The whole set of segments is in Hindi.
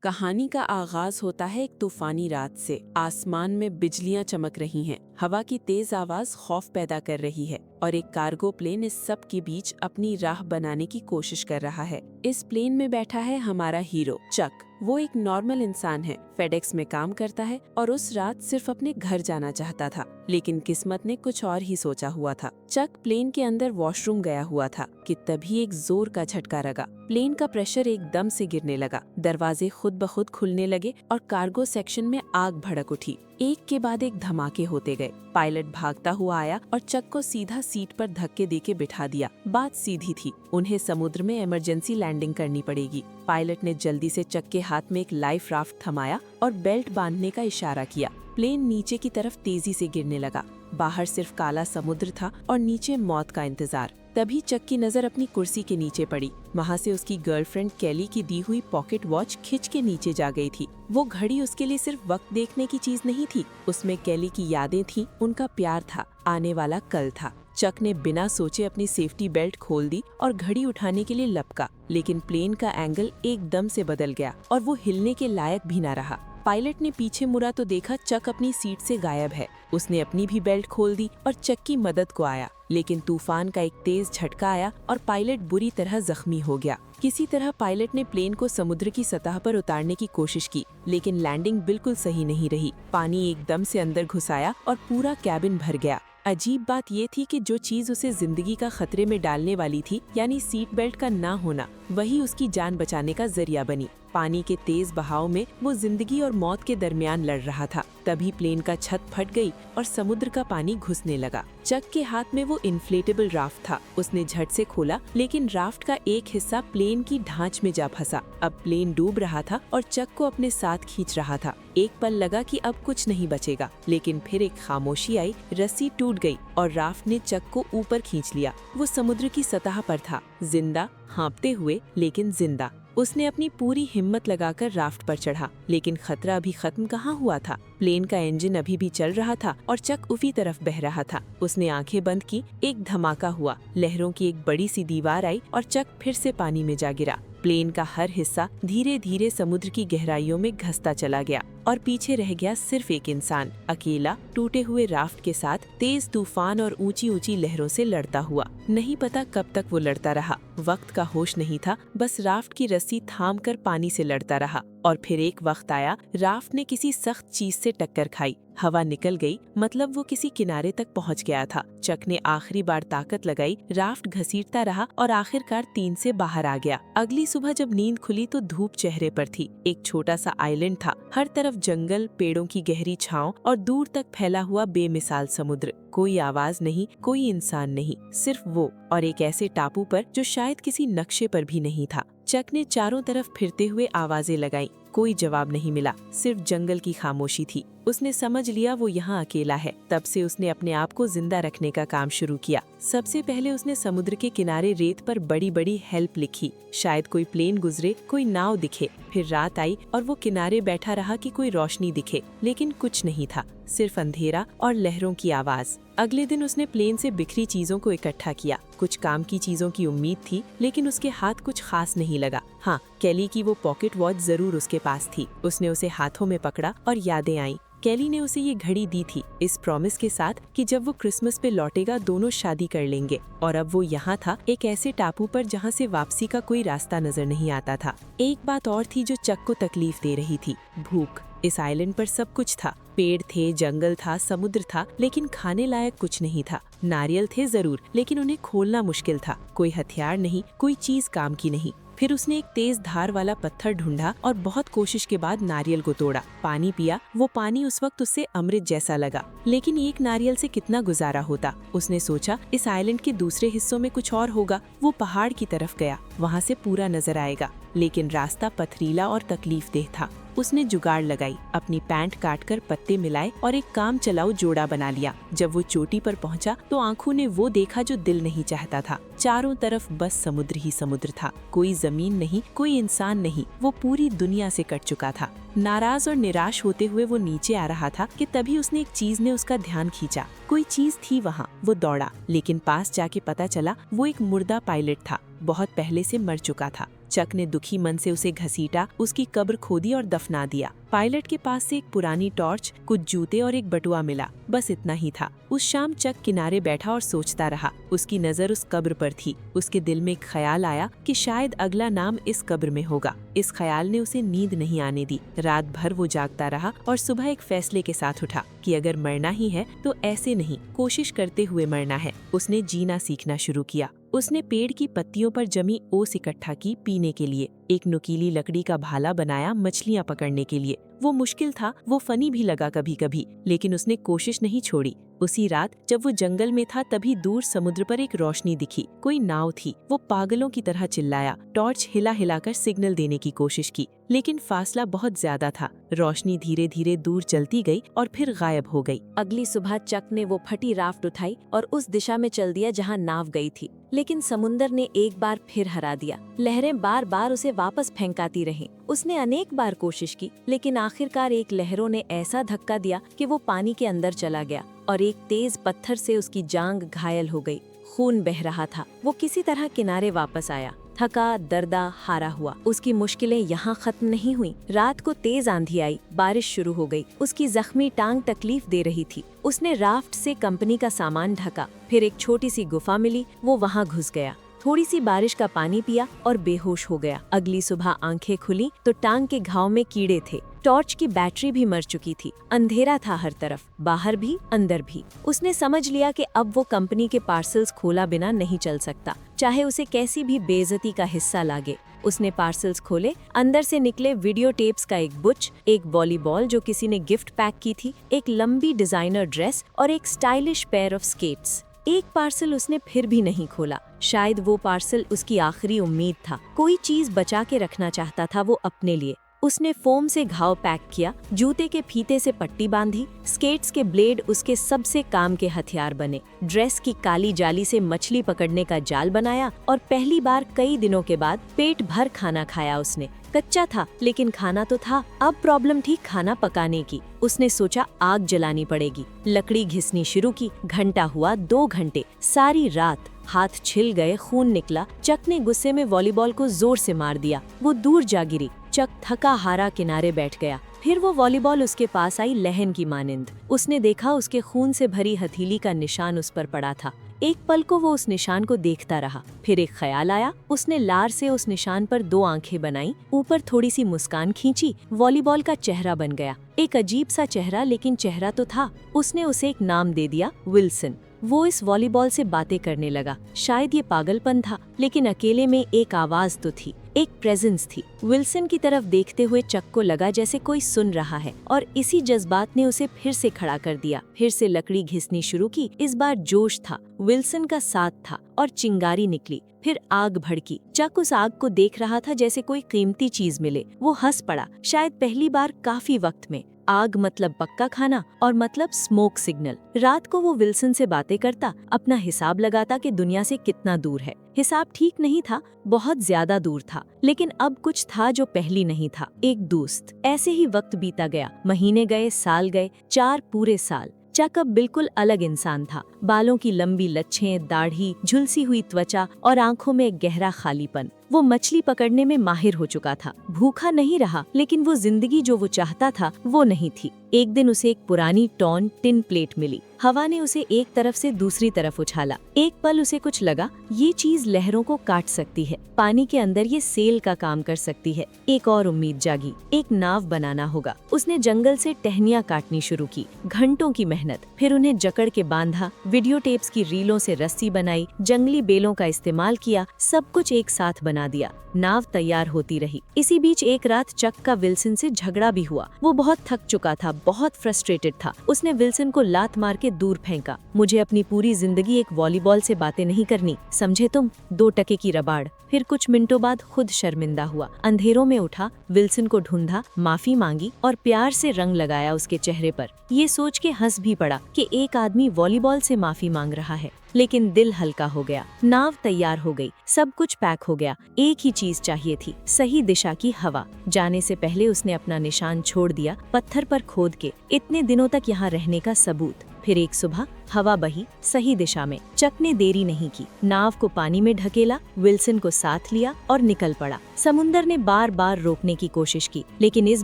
कहानी का आगाज होता है एक तूफानी रात से। आसमान में बिजलियां चमक रही हैं, हवा की तेज आवाज खौफ पैदा कर रही है और एक कार्गो प्लेन इस सब के बीच अपनी राह बनाने की कोशिश कर रहा है। इस प्लेन में बैठा है हमारा हीरो चक। वो एक नॉर्मल इंसान है, फेडेक्स में काम करता है और उस रात सिर्फ अपने घर जाना चाहता था, लेकिन किस्मत ने कुछ और ही सोचा हुआ था। चक प्लेन के अंदर वॉशरूम गया हुआ था कि तभी एक जोर का झटका लगा। प्लेन का प्रेशर एकदम से गिरने लगा, दरवाजे खुद ब खुद खुलने लगे और कार्गो सेक्शन में आग भड़क उठी। एक के बाद एक धमाके होते गए। पायलट भागता हुआ आया और चक को सीधा सीट पर धक्के देके बिठा दिया। बात सीधी थी, उन्हें समुद्र में इमरजेंसी लैंडिंग करनी पड़ेगी। पायलट ने जल्दी से चक के हाथ में एक लाइफ राफ्ट थमाया और बेल्ट बांधने का इशारा किया। प्लेन नीचे की तरफ तेजी से गिरने लगा। बाहर सिर्फ काला समुद्र था और नीचे मौत का इंतजार। तभी चक की नजर अपनी कुर्सी के नीचे पड़ी। वहाँ से उसकी गर्लफ्रेंड कैली की दी हुई पॉकेट वॉच खिंच के नीचे जा गई थी। वो घड़ी उसके लिए सिर्फ वक्त देखने की चीज नहीं थी, उसमें कैली की यादें थी, उनका प्यार था, आने वाला कल था। चक ने बिना सोचे अपनी सेफ्टी बेल्ट खोल दी और घड़ी उठाने के लिए लपका, लेकिन प्लेन का एंगल एकदम से बदल गया और वो हिलने के लायक भी न रहा। पायलट ने पीछे मुड़ा तो देखा चक अपनी सीट से गायब है। उसने अपनी भी बेल्ट खोल दी और चक की मदद को आया, लेकिन तूफान का एक तेज झटका आया और पायलट बुरी तरह जख्मी हो गया। किसी तरह पायलट ने प्लेन को समुद्र की सतह पर उतारने की कोशिश की, लेकिन लैंडिंग बिल्कुल सही नहीं रही। पानी एकदम से अंदर घुस आया और पूरा कैबिन भर गया। अजीब बात ये थी कि जो चीज उसे जिंदगी का खतरे में डालने वाली थी, यानी सीट बेल्ट का ना होना, वही उसकी जान बचाने का जरिया बनी। पानी के तेज बहाव में वो जिंदगी और मौत के दरमियान लड़ रहा था। तभी प्लेन का छत फट गई और समुद्र का पानी घुसने लगा। चक के हाथ में वो इन्फ्लेटेबल राफ्ट था। उसने झट से खोला, लेकिन राफ्ट का एक हिस्सा प्लेन की ढांच में जा फंसा। अब प्लेन डूब रहा था और चक को अपने साथ खींच रहा था। एक पल लगा कि अब कुछ नहीं बचेगा, लेकिन फिर एक खामोशी आई। रस्सी टूट गई और राफ्ट ने चक को ऊपर खींच लिया। वो समुद्र की सतह पर था, जिंदा, हाँपते हुए, लेकिन जिंदा। उसने अपनी पूरी हिम्मत लगाकर राफ्ट पर चढ़ा, लेकिन खतरा अभी खत्म कहाँ हुआ था। प्लेन का इंजन अभी भी चल रहा था और चक उसी तरफ बह रहा था। उसने आंखें बंद की, एक धमाका हुआ, लहरों की एक बड़ी सी दीवार आई और चक फिर से पानी में जा गिरा। प्लेन का हर हिस्सा धीरे धीरे समुद्र की गहराइयों में घसता चला गया और पीछे रह गया सिर्फ एक इंसान, अकेला, टूटे हुए राफ्ट के साथ, तेज तूफान और ऊंची ऊंची लहरों से लड़ता हुआ। नहीं पता कब तक वो लड़ता रहा। वक्त का होश नहीं था, बस राफ्ट की रस्सी थाम कर पानी से लड़ता रहा। और फिर एक वक्त आया, राफ्ट ने किसी सख्त चीज से टक्कर खाई। हवा निकल गई, मतलब वो किसी किनारे तक पहुंच गया था। चक ने आखिरी बार ताकत लगाई, राफ्ट घसीटता रहा और आखिरकार तीन से बाहर आ गया। अगली सुबह जब नींद खुली तो धूप चेहरे पर थी। एक छोटा सा आइलैंड था, हर तरफ जंगल, पेड़ों की गहरी छांव और दूर तक फैला हुआ बेमिसाल समुद्र। कोई आवाज नहीं, कोई इंसान नहीं, सिर्फ वो और एक ऐसे टापू पर जो शायद किसी नक्शे पर भी नहीं था। चक ने चारों तरफ फिरते हुए आवाजें लगाई, कोई जवाब नहीं मिला, सिर्फ जंगल की खामोशी थी। उसने समझ लिया वो यहाँ अकेला है। तब से उसने अपने आप को जिंदा रखने का काम शुरू किया। सबसे पहले उसने समुद्र के किनारे रेत पर बड़ी बड़ी हेल्प लिखी, शायद कोई प्लेन गुजरे, कोई नाव दिखे। फिर रात आई और वो किनारे बैठा रहा कि कोई रोशनी दिखे, लेकिन कुछ नहीं था, सिर्फ अंधेरा और लहरों की आवाज। अगले दिन उसने प्लेन से बिखरी चीजों को इकट्ठा किया। कुछ काम की चीजों की उम्मीद थी, लेकिन उसके हाथ कुछ खास नहीं लगा। हाँ, कैली की वो पॉकेट वॉच जरूर उसके पास थी। उसने उसे हाथों में पकड़ा और यादें आईं। कैली ने उसे ये घड़ी दी थी, इस प्रॉमिस के साथ कि जब वो क्रिसमस पे लौटेगा दोनों शादी कर लेंगे। और अब वो यहाँ था, एक ऐसे टापू पर जहाँ से वापसी का कोई रास्ता नजर नहीं आता था। एक बात और थी जो चक को तकलीफ दे रही थी, भूख। इस आइलैंड पर सब कुछ था, पेड़ थे, जंगल था, समुद्र था, लेकिन खाने लायक कुछ नहीं था। नारियल थे जरूर, लेकिन उन्हें खोलना मुश्किल था। कोई हथियार नहीं, कोई चीज काम की नहीं। फिर उसने एक तेज धार वाला पत्थर ढूंढा और बहुत कोशिश के बाद नारियल को तोड़ा, पानी पिया। वो पानी उस वक्त उससे अमृत जैसा लगा, लेकिन एक नारियल से कितना गुजारा होता। उसने सोचा इस आइलैंड के दूसरे हिस्सों में कुछ और होगा। वो पहाड़ की तरफ गया, वहाँ से पूरा नजर आएगा, लेकिन रास्ता पथरीला और तकलीफदेह था। उसने जुगाड़ लगाई, अपनी पैंट काटकर पत्ते मिलाए और एक काम चलाऊ जोड़ा बना लिया। जब वो चोटी पर पहुंचा तो आंखों ने वो देखा जो दिल नहीं चाहता था। चारों तरफ बस समुद्र ही समुद्र था, कोई जमीन नहीं, कोई इंसान नहीं। वो पूरी दुनिया से कट चुका था। नाराज और निराश होते हुए वो नीचे आ रहा था कि तभी उसने एक चीज ने उसका ध्यान खींचा। कोई चीज थी वहाँ। वो दौड़ा, लेकिन पास जाके पता चला वो एक मुर्दा पायलट था, बहुत पहले से मर चुका था। चक ने दुखी मन से उसे घसीटा, उसकी कब्र खोदी और दफना दिया। पायलट के पास से एक पुरानी टॉर्च, कुछ जूते और एक बटुआ मिला, बस इतना ही था। उस शाम चक किनारे बैठा और सोचता रहा। उसकी नजर उस कब्र पर थी। उसके दिल में एक ख्याल आया कि शायद अगला नाम इस कब्र में होगा। इस ख्याल ने उसे नींद नहीं आने दी। रात भर वो जागता रहा और सुबह एक फैसले के साथ उठा कि अगर मरना ही है तो ऐसे नहीं, कोशिश करते हुए मरना है। उसने जीना सीखना शुरू किया। उसने पेड़ की पत्तियों पर जमी ओस इकट्ठा की पीने के लिए, एक नुकीली लकड़ी का भाला बनाया मछलियां पकड़ने के लिए। वो मुश्किल था, वो फनी भी लगा कभी कभी, लेकिन उसने कोशिश नहीं छोड़ी। उसी रात जब वो जंगल में था तभी दूर समुद्र पर एक रोशनी दिखी। कोई नाव थी। वो पागलों की तरह चिल्लाया, टॉर्च हिला हिलाकर सिग्नल देने की कोशिश की, लेकिन फासला बहुत ज्यादा था। रोशनी धीरे धीरे दूर चलती गई और फिर गायब हो गई। अगली सुबह चक ने वो फटी राफ्ट उठाई और उस दिशा में चल दिया जहाँ नाव गई थी, लेकिन समुंदर ने एक बार फिर हरा दिया। लहरें बार बार उसे वापस फेंकाती रहीं। उसने अनेक बार कोशिश की, लेकिन आखिरकार एक लहरों ने ऐसा धक्का दिया कि वो पानी के अंदर चला गया और एक तेज पत्थर से उसकी जांघ घायल हो गई। खून बह रहा था। वो किसी तरह किनारे वापस आया, थका, दर्दा, हारा हुआ। उसकी मुश्किलें यहाँ खत्म नहीं हुई। रात को तेज आंधी आई, बारिश शुरू हो गई। उसकी जख्मी टांग तकलीफ दे रही थी। उसने राफ्ट से कंपनी का सामान ढका। फिर एक छोटी सी गुफा मिली, वो वहाँ घुस गया। थोड़ी सी बारिश का पानी पिया और बेहोश हो गया। अगली सुबह आंखें खुली तो टांग के घाव में कीड़े थे। टॉर्च की बैटरी भी मर चुकी थी। अंधेरा था हर तरफ, बाहर भी अंदर भी। उसने समझ लिया कि अब वो कंपनी के पार्सल्स खोला बिना नहीं चल सकता, चाहे उसे कैसी भी बेइज्जती का हिस्सा लागे। उसने पार्सल्स खोले। अंदर से निकले वीडियो टेप्स का एक बुच, एक वॉलीबॉल जो किसी ने गिफ्ट पैक की थी, एक लंबी डिजाइनर ड्रेस और एक स्टाइलिश पेयर ऑफ स्केट्स। एक पार्सल उसने फिर भी नहीं खोला। शायद वो पार्सल उसकी आखिरी उम्मीद था। कोई चीज बचा के रखना चाहता था वो अपने लिए। उसने फोम से घाव पैक किया, जूते के फीते से पट्टी बांधी, स्केट्स के ब्लेड उसके सबसे काम के हथियार बने, ड्रेस की काली जाली से मछली पकड़ने का जाल बनाया और पहली बार कई दिनों के बाद पेट भर खाना खाया उसने। कच्चा था लेकिन खाना तो था। अब प्रॉब्लम थी खाना पकाने की। उसने सोचा आग जलानी पड़ेगी। लकड़ी घिसनी शुरू की। घंटा हुआ, 2 घंटे, सारी रात। हाथ छिल गए, खून निकला। चक ने गुस्से में वॉलीबॉल को जोर से मार दिया। वो दूर जा गिरी। चक थका हारा किनारे बैठ गया। फिर वो वॉलीबॉल उसके पास आई लहन की मानिंद। उसने देखा उसके खून से भरी हथेली का निशान उस पर पड़ा था। एक पल को वो उस निशान को देखता रहा। फिर एक ख्याल आया। उसने लार से उस निशान पर 2 आंखें बनाई, ऊपर थोड़ी सी मुस्कान खींची। वॉलीबॉल का चेहरा बन गया। एक अजीब सा चेहरा, लेकिन चेहरा तो था। उसने उसे एक नाम दे दिया, विल्सन। वो इस वॉलीबॉल से बातें करने लगा। शायद ये पागलपन था, लेकिन अकेले में एक आवाज तो थी, एक प्रेजेंस थी। विल्सन की तरफ देखते हुए चक को लगा जैसे कोई सुन रहा है, और इसी जज्बात ने उसे फिर से खड़ा कर दिया। फिर से लकड़ी घिसनी शुरू की। इस बार जोश था, विल्सन का साथ था, और चिंगारी निकली। फिर आग भड़की। चक उस आग को देख रहा था जैसे कोई कीमती चीज मिले। वो हंस पड़ा, शायद पहली बार काफी वक्त में। आग मतलब पक्का खाना, और मतलब स्मोक सिग्नल। रात को वो विल्सन से बातें करता, अपना हिसाब लगाता कि दुनिया से कितना दूर है। हिसाब ठीक नहीं था, बहुत ज्यादा दूर था, लेकिन अब कुछ था जो पहली नहीं था, एक दोस्त। ऐसे ही वक्त बीता गया। महीने गए, साल गए, 4 पूरे साल। चक अब बिल्कुल अलग इंसान था। बालों की लंबी लच्छें, दाढ़ी, झुलसी हुई त्वचा और आंखों में एक गहरा खालीपन। वो मछली पकड़ने में माहिर हो चुका था। भूखा नहीं रहा, लेकिन वो जिंदगी जो वो चाहता था वो नहीं थी। एक दिन उसे एक पुरानी टॉन टिन प्लेट मिली। हवा ने उसे एक तरफ से दूसरी तरफ उछाला। एक पल उसे कुछ लगा, ये चीज लहरों को काट सकती है, पानी के अंदर ये सेल का काम कर सकती है। एक और उम्मीद जागी, एक नाव बनाना होगा। उसने जंगल से टहनियां काटनी शुरू की। घंटों की मेहनत, फिर उन्हें जकड़ के बांधा, वीडियो टेप्स की रीलों से रस्सी बनाई, जंगली बेलों का इस्तेमाल किया, सब कुछ एक साथ बना दिया। नाव तैयार होती रही। इसी बीच एक रात चक का विल्सन से झगड़ा भी हुआ। वो बहुत थक चुका था, बहुत फ्रस्ट्रेटेड था। उसने विल्सन को लात मार के दूर फेंका। मुझे अपनी पूरी जिंदगी एक वॉलीबॉल से बातें नहीं करनी, समझे तुम? 2 टके की रबाड़। फिर कुछ मिनटों बाद खुद शर्मिंदा हुआ। अंधेरों में उठा, विल्सन को ढूंढा, माफी मांगी और प्यार से रंग लगाया उसके चेहरे पर। ये सोच के हंस भी पड़ा कि एक आदमी वॉलीबॉल से माफी मांग रहा है, लेकिन दिल हल्का हो गया। नाव तैयार हो गई, सब कुछ पैक हो गया। एक ही चीज चाहिए थी, सही दिशा की हवा। जाने से पहले उसने अपना निशान छोड़ दिया, पत्थर पर खोद के, इतने दिनों तक यहाँ रहने का सबूत। फिर एक सुबह हवा बही सही दिशा में। चक ने देरी नहीं की, नाव को पानी में ढकेला, विल्सन को साथ लिया और निकल पड़ा। समुंदर ने बार बार रोकने की कोशिश की, लेकिन इस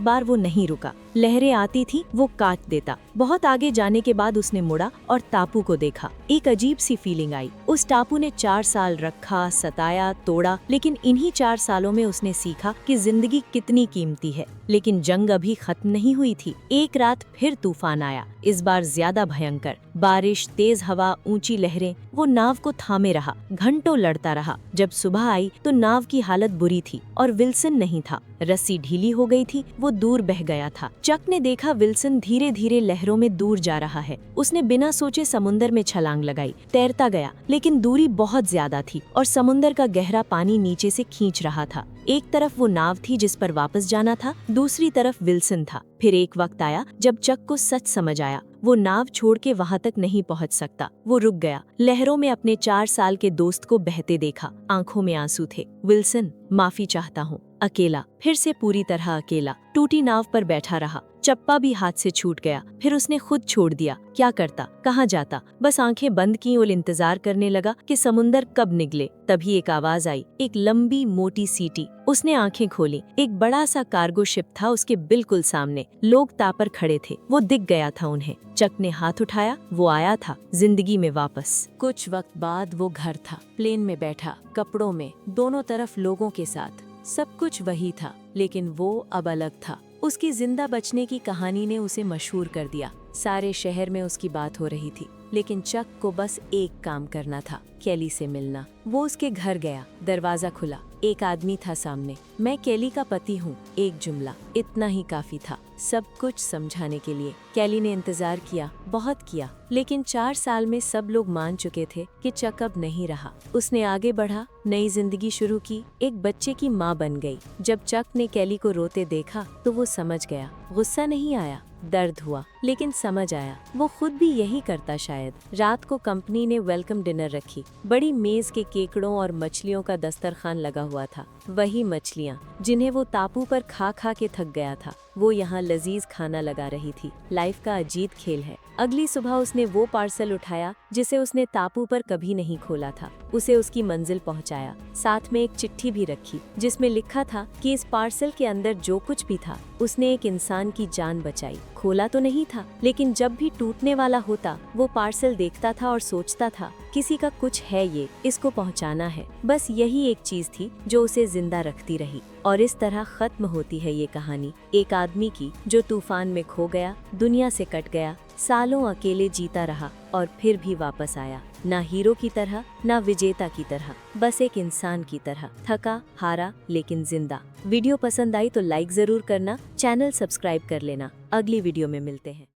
बार वो नहीं रुका। लहरें आती थी, वो काट देता। बहुत आगे जाने के बाद उसने मुड़ा और टापू को देखा। एक अजीब सी फीलिंग आई। उस टापू ने 4 साल रखा, सताया, तोड़ा, लेकिन इन्हीं 4 सालों में उसने सीखा कि जिंदगी कितनी कीमती है। लेकिन जंग अभी खत्म नहीं हुई थी। एक रात फिर तूफान आया, इस बार ज्यादा भयंकर। बारिश, तेज हवा, ऊंची लहरें। वो नाव को थामे रहा, घंटों लड़ता रहा। जब सुबह आई तो नाव की हालत बुरी थी और विल्सन नहीं था। रस्सी ढीली हो गई थी, वो दूर बह गया था। चक ने देखा विल्सन धीरे धीरे लहरों में दूर जा रहा है। उसने बिना सोचे समुंदर में छलांग लगाई, तैरता गया, लेकिन दूरी बहुत ज्यादा थी और समुंदर का गहरा पानी नीचे से खींच रहा था। एक तरफ वो नाव थी जिस पर वापस जाना था, दूसरी तरफ विल्सन था। फिर एक वक्त आया जब चक को सच समझ आया। वो नाव छोड़ के वहाँ तक नहीं पहुँच सकता। वो रुक गया, लहरों में अपने 4 साल के दोस्त को बहते देखा। आंखों में आंसू थे। विल्सन, माफी चाहता हूँ। अकेला, फिर से पूरी तरह अकेला। टूटी नाव पर बैठा रहा। चप्पा भी हाथ से छूट गया। फिर उसने खुद छोड़ दिया। क्या करता, कहाँ जाता? बस आंखें बंद की और इंतजार करने लगा कि समुंदर कब निकले। तभी एक आवाज आई, एक लंबी मोटी सीटी। उसने आंखें खोली। एक बड़ा सा कार्गो शिप था उसके बिल्कुल सामने। लोग तापर खड़े थे। वो दिख गया था उन्हें। चक ने हाथ उठाया। वो आया था जिंदगी में वापस। कुछ वक्त बाद वो घर था, प्लेन में बैठा, कपड़ों में, दोनों तरफ लोगों के साथ। सब कुछ वही था, लेकिन वो अब अलग था। उसकी जिंदा बचने की कहानी ने उसे मशहूर कर दिया। सारे शहर में उसकी बात हो रही थी, लेकिन चक को बस एक काम करना था, केली से मिलना। वो उसके घर गया, दरवाजा खुला, एक आदमी था सामने। मैं केली का पति हूँ, एक जुमला, इतना ही काफी था सब कुछ समझाने के लिए। केली ने इंतजार किया, बहुत किया, लेकिन 4 साल में सब लोग मान चुके थे कि चक अब नहीं रहा। उसने आगे बढ़ा, नई जिंदगी शुरू की, एक बच्चे की माँ बन गई। जब चक ने केली को रोते देखा तो वो समझ गया। गुस्सा नहीं आया, दर्द हुआ, लेकिन समझ आया वो खुद भी यही करता शायद। रात को कंपनी ने वेलकम डिनर रखी। बड़ी मेज के केकड़ों और मछलियों का दस्तरखान लगा हुआ था। वही मछलियाँ जिन्हें वो टापू पर खा खा के थक गया था, वो यहाँ लजीज खाना लगा रही थी। लाइफ का अजीब खेल है। अगली सुबह उसने वो पार्सल उठाया जिसे उसने टापू पर कभी नहीं खोला था। उसे उसकी मंजिल पहुंचाया। साथ में एक चिट्ठी भी रखी जिसमें लिखा था कि इस पार्सल के अंदर जो कुछ भी था उसने एक इंसान की जान बचाई। खोला तो नहीं था, लेकिन जब भी टूटने वाला होता वो पार्सल देखता था और सोचता था किसी का कुछ है, ये इसको पहुंचाना है। बस यही एक चीज थी जो उसे जिंदा रखती रही। और इस तरह खत्म होती है ये कहानी, एक आदमी की जो तूफान में खो गया, दुनिया से कट गया, सालों अकेले जीता रहा और फिर भी वापस आया। ना हीरो की तरह, ना विजेता की तरह, बस एक इंसान की तरह, थका हारा लेकिन जिंदा। वीडियो पसंद आई तो लाइक जरूर करना, चैनल सब्सक्राइब कर लेना। अगली वीडियो में मिलते हैं।